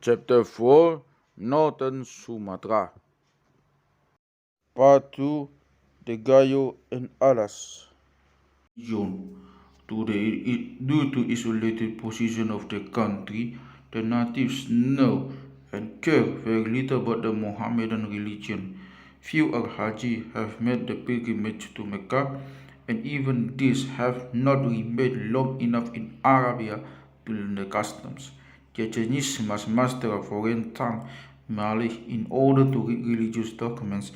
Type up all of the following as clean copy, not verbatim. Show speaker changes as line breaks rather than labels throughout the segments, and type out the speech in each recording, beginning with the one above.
Chapter 4 Northern Sumatra. Part 2 The Gayo and Alas. Due to isolated position of the country, the natives know and care very little about the Mohammedan religion. Few Al-Haji have made the pilgrimage to Mecca, and even these have not remained long enough in Arabia to learn the customs. The Chinese must master a foreign tongue, Malay, in order to read religious documents,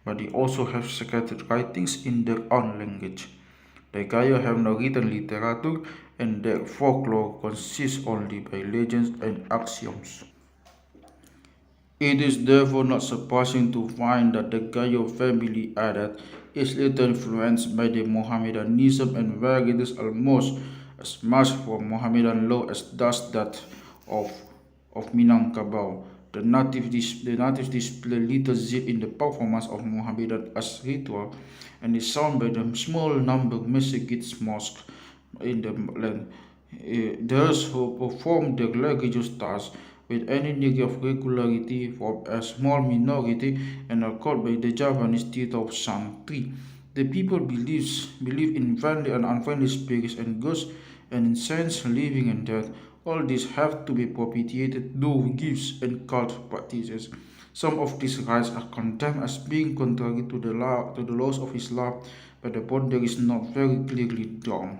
but they also have scattered writings in their own language. The Gayo have no written literature, and their folklore consists only by legends and axioms. It is therefore not surprising to find that the Gayo family adat is little influenced by the Mohammedanism and varies almost as much from Mohammedan law as does that of, of Minangkabau. The natives display little zeal in the performance of Mohammedan as ritual, and is shown by the small number of mosques in the land. Those who perform the religious tasks with any degree of regularity form a small minority and are called by the Javanese title of Santri. The people believe in friendly and unfriendly spirits and ghosts and in saints living and dead. All these have to be propitiated through gifts and cult practices. Some of these rites are condemned as being contrary to the laws of Islam, but the boundary is not very clearly drawn.